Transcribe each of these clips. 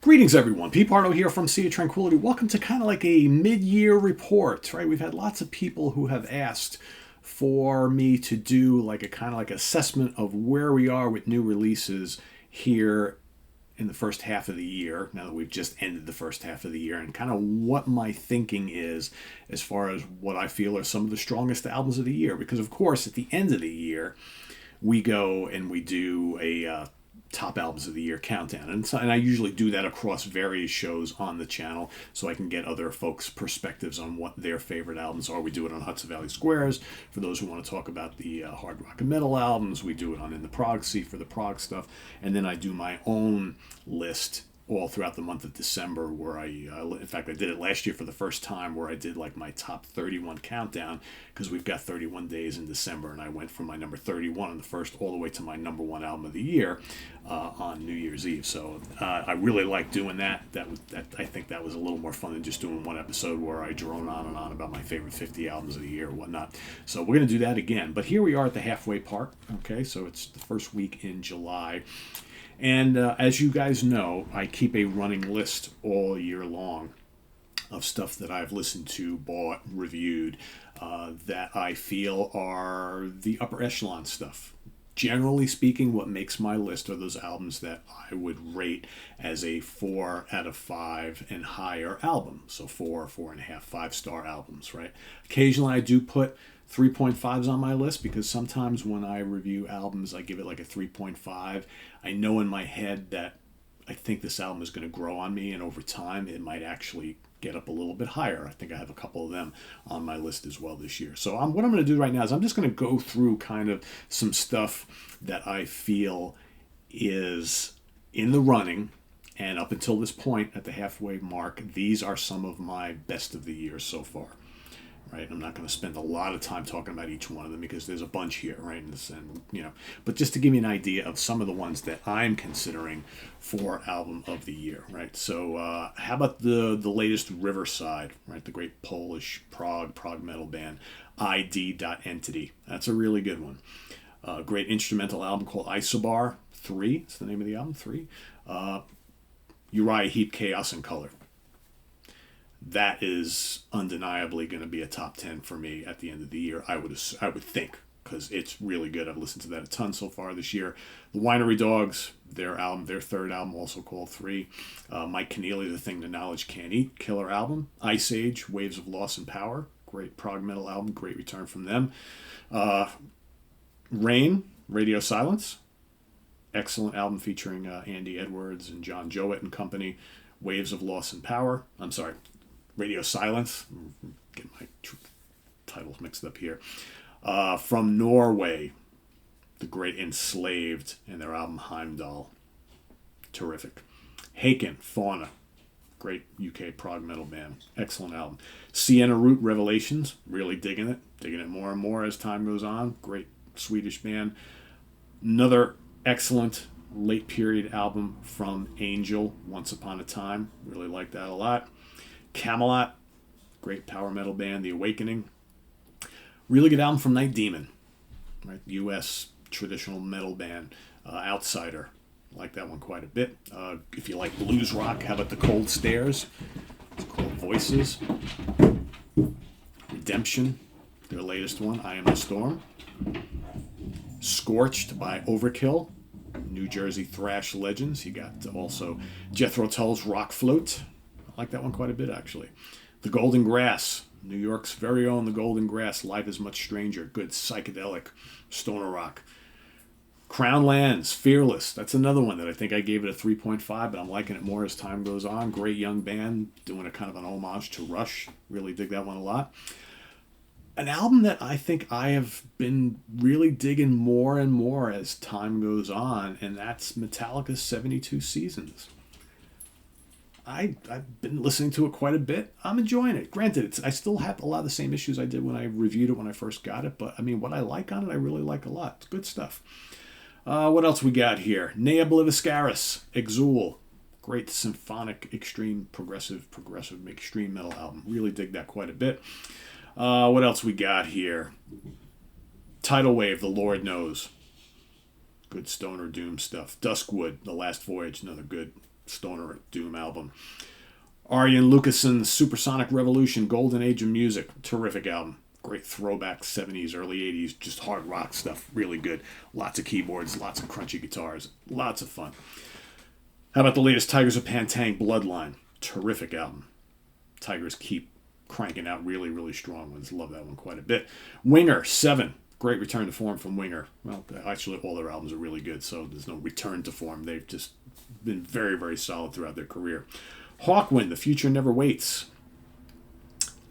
Greetings, everyone. Pete Pardo here from Sea of Tranquility. Welcome to kind of like a mid-year report, right? We've had lots of people who have asked for me to do like a kind of like assessment of where we are with new releases here in the first half of the year, now that we've just ended the first half of the year, and kind of what my thinking is as far as what I feel are some of the strongest albums of the year. Because, of course, at the end of the year, we go and we do a top albums of the year countdown, and I usually do that across various shows on the channel so I can get other folks' perspectives on what their favorite albums are. We do it on Hudson Valley Squares for those who want to talk about the hard rock and metal albums. We do it on In the Prog Sea for the prog stuff, and then I do my own list all throughout the month of December, where in fact, I did it last year for the first time, where I did like my top 31 countdown, because we've got 31 days in December, and I went from my number 31 on the first all the way to my number one album of the year on New Year's Eve. So I really like doing that. I think that was a little more fun than just doing one episode where I drone on and on about my favorite 50 albums of the year or whatnot. So we're going to do that again. But here we are at the halfway part. Okay, so it's the first week in July. And as you guys know, I keep a running list all year long of stuff that I've listened to, bought, reviewed, that I feel are the upper echelon stuff. Generally speaking, what makes my list are those albums that I would rate as a 4 out of 5 and higher album. So 4, 4.5, 5-star albums, right? Occasionally I do put 3.5s on my list, because sometimes when I review albums, I give it like a 3.5. I know in my head that I think this album is going to grow on me, and over time it might actually get up a little bit higher. I think I have a couple of them on my list as well this year. So what I'm going to do right now is I'm just going to go through kind of some stuff that I feel is in the running, and up until this point at the halfway mark, these are some of my best of the year so far. Right? I'm not going to spend a lot of time talking about each one of them, because there's a bunch here, right? But just to give you an idea of some of the ones that I'm considering for album of the year, right? So how about the latest Riverside, right? The great Polish prog metal band, ID.Entity. That's a really good one. Great instrumental album called Isobar 3. It's the name of the album, 3. Uriah Heep, Chaos and Color. That is undeniably going to be a top 10 for me at the end of the year, I would think, because it's really good. I've listened to that a ton so far this year. The Winery Dogs, their third album, also called 3. Mike Keneally, The Thing the Knowledge Can't Eat, killer album. Ice Age, Waves of Loss and Power, great prog metal album, great return from them. Rain, Radio Silence, excellent album featuring Andy Edwards and John Jowett and company. Waves of Loss and Power, Radio Silence, get my titles mixed up here. From Norway, the great Enslaved and their album Heimdall. Terrific. Haken, Fauna, great UK prog metal band. Excellent album. Sienna Root, Revelations, really digging it more and more as time goes on. Great Swedish band. Another excellent late period album from Angel, Once Upon a Time. Really like that a lot. Camelot, great power metal band, The Awakening. Really good album from Night Demon, right? U.S. traditional metal band, Outsider. I like that one quite a bit. If you like blues rock, how about The Cold Stairs? It's called Voices. Redemption, their latest one, I Am the Storm. Scorched by Overkill, New Jersey thrash legends. You got also Jethro Tull's Rock Float. I like that one quite a bit, actually. The Golden Grass, New York's very own The Golden Grass, Life is Much Stranger, good psychedelic stoner rock. Crown Lands, Fearless, that's another one that I think I gave it a 3.5, but I'm liking it more as time goes on. Great young band, doing a kind of an homage to Rush. Really dig that one a lot. An album that I think I have been really digging more and more as time goes on, and that's Metallica's 72 Seasons. I've been listening to it quite a bit. I'm enjoying it. Granted, I still have a lot of the same issues I did when I reviewed it when I first got it, but I mean, what I like on it, I really like a lot. It's good stuff. What else we got here? Nea Obliviscaris, Exul. Great symphonic, extreme, progressive extreme metal album. Really dig that quite a bit. What else we got here? Tidal Wave, The Lord Knows. Good stoner doom stuff. Duskwood, The Last Voyage, another good stoner doom album. Arjen Lucason's Supersonic Revolution, Golden Age of Music, terrific album. Great throwback 70s, early 80s, just hard rock stuff, really good. Lots of keyboards, lots of crunchy guitars, lots of fun. How about the latest Tigers of Pantang, Bloodline? Terrific album. Tigers keep cranking out really, really strong ones. Love that one quite a bit. Winger, 7. Great return to form from Winger. Well, actually, all their albums are really good, so there's no return to form. They've just been very, very solid throughout their career. Hawkwind, The Future Never Waits.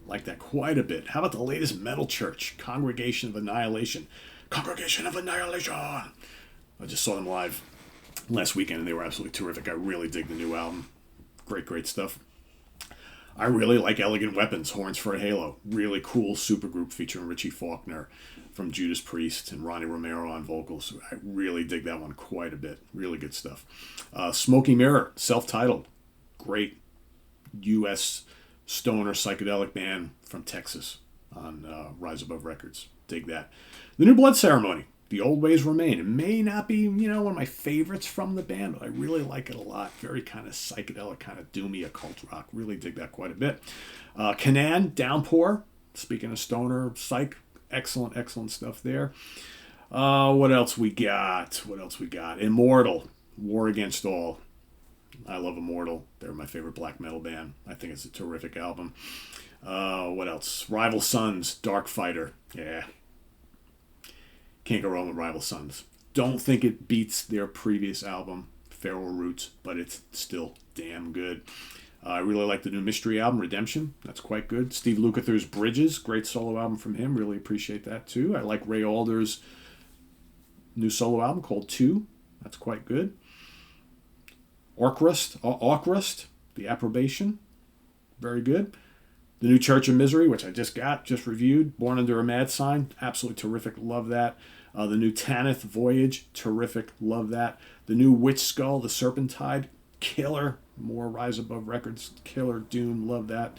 Like that quite a bit. How about the latest Metal Church, Congregation of Annihilation? Congregation of Annihilation! I just saw them live last weekend, and they were absolutely terrific. I really dig the new album. Great, great stuff. I really like Elegant Weapons, Horns for a Halo. Really cool supergroup featuring Richie Faulkner from Judas Priest and Ronnie Romero on vocals. I really dig that one quite a bit. Really good stuff. Smoky Mirror, self-titled. Great U.S. stoner psychedelic band from Texas on Rise Above Records. Dig that. The New Blood Ceremony, The Old Ways Remain. It may not be, one of my favorites from the band, but I really like it a lot. Very kind of psychedelic, kind of doomy occult rock. Really dig that quite a bit. Canaan, Downpour. Speaking of stoner, psych, excellent, excellent stuff there. What else we got? Immortal, War Against All. I love Immortal. They're my favorite black metal band. I think it's a terrific album. What else? Rival Sons, Dark Fighter. Yeah. Can't go wrong with Rival Sons. Don't think it beats their previous album, Feral Roots, but it's still damn good. I really like the new Mystery album, Redemption. That's quite good. Steve Lukather's Bridges, great solo album from him. Really appreciate that too. I like Ray Alder's new solo album called 2. That's quite good. Orkrust, The Approbation, very good. The new Church of Misery, which I just reviewed, Born Under a Mad Sign, absolutely terrific, love that. The new Tanith Voyage, terrific, love that. The new Witch Skull, The Serpentide, killer, more Rise Above Records, killer, doom, love that.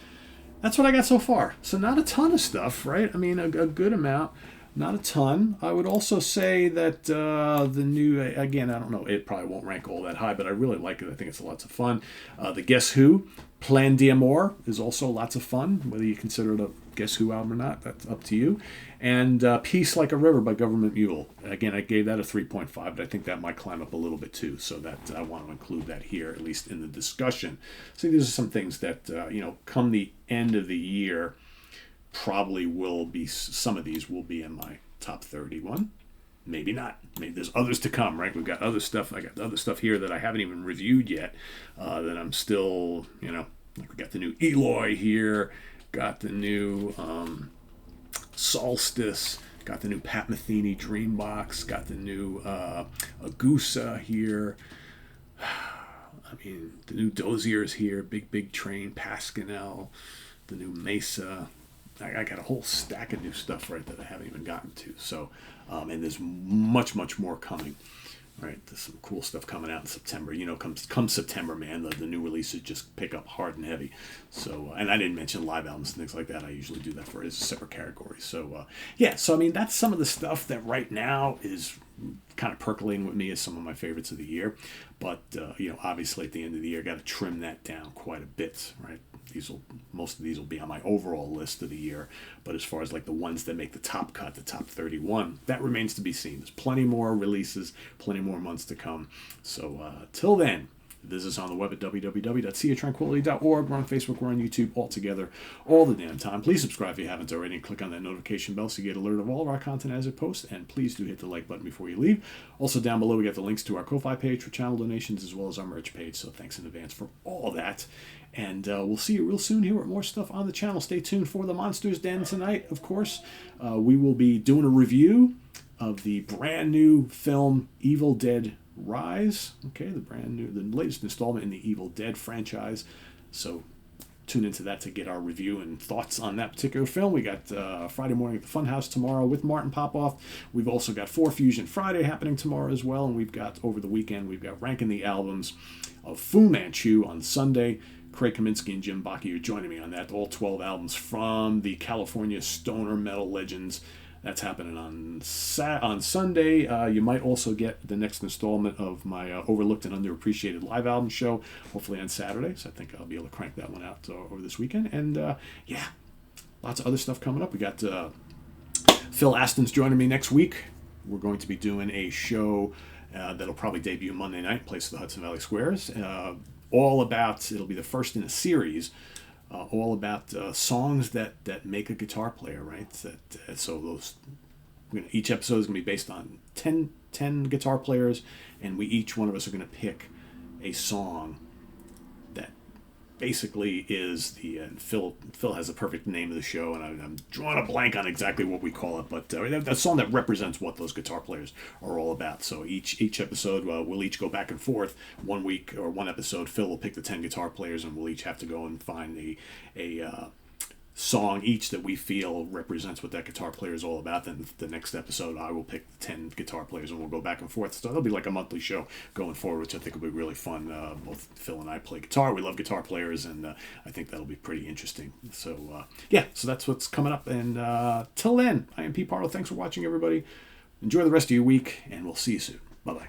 That's what I got so far. So not a ton of stuff, right? I mean, a good amount. Not a ton. I would also say that the new, again, I don't know, it probably won't rank all that high, but I really like it. I think it's lots of fun. The Guess Who, Plan d'Amour is also lots of fun. Whether you consider it a Guess Who album or not, that's up to you. And Peace Like a River by Government Mule. Again, I gave that a 3.5, but I think that might climb up a little bit too. So that I want to include that here, at least in the discussion. So these are some things that, come the end of the year, probably will be, some of these will be in my top 31. Maybe not. Maybe there's others to come, right? We've got other stuff. I got other stuff here that I haven't even reviewed yet, that I'm still, like we got the new Eloy here, got the new Solstice, got the new Pat Metheny Dreambox, got the new Agusa here. I mean, the new Dozier's here, Big Train, Pascanel, the new Mesa. I got a whole stack of new stuff, right, that I haven't even gotten to. So, and there's much, much more coming. Right, there's some cool stuff coming out in September. Come September, man, the new releases just pick up hard and heavy. So, and I didn't mention live albums and things like that. I usually do that for as a separate category. So, So, I mean, that's some of the stuff that right now is kind of percolating with me as some of my favorites of the year. But, obviously at the end of the year, got to trim that down quite a bit, right? Most of these will be on my overall list of the year. But as far as like the ones that make the top cut, the top 31, that remains to be seen. There's plenty more releases, plenty more months to come. So till then, visit us on the web at www.seatranquility.org. We're on Facebook, we're on YouTube, all together, all the damn time. Please subscribe if you haven't already and click on that notification bell so you get alert of all of our content as it posts. And please do hit the like button before you leave. Also down below, we got the links to our Ko-Fi page for channel donations as well as our merch page. So thanks in advance for all that. And we'll see you real soon here with more stuff on the channel. Stay tuned for the Monsters Den tonight, of course. We will be doing a review of the brand new film Evil Dead Rise. Okay, the latest installment in the Evil Dead franchise. So tune into that to get our review and thoughts on that particular film. We got Friday morning at the Funhouse tomorrow with Martin Popoff. We've also got 4 Fusion Friday happening tomorrow as well. And we've got, over the weekend, we've got Ranking the Albums of Fu Manchu on Sunday. Craig Kaminsky and Jim Bakke are joining me on that. All 12 albums from the California stoner metal legends That's happening on Sunday. You might also get the next installment of my overlooked and underappreciated live album show, hopefully on Saturday. So I think I'll be able to crank that one out over this weekend. And yeah, lots of other stuff coming up. We got Phil Aston's joining me next week. We're going to be doing a show that'll probably debut Monday night, Place of the Hudson Valley Squares. All about, it'll be the first in a series, all about songs that make a guitar player, right? So those, each episode is going to be based on 10 guitar players, and each one of us are going to pick a song that basically is Phil has a perfect name of the show, and I'm drawing a blank on exactly what we call it, but a song that represents what those guitar players are all about. So each episode, we'll each go back and forth. 1 week or one episode, Phil will pick the 10 guitar players, and we'll each have to go and find a song each that we feel represents what that guitar player is all about. Then the next episode, I will pick 10 guitar players, and we'll go back and forth. So it'll be like a monthly show going forward, which I think will be really fun. Both Phil and I play guitar. We love guitar players, and I think that'll be pretty interesting. So yeah, so that's what's coming up. And till then, I am Pete Pardo. Thanks for watching, everybody. Enjoy the rest of your week, and we'll see you soon. Bye-bye.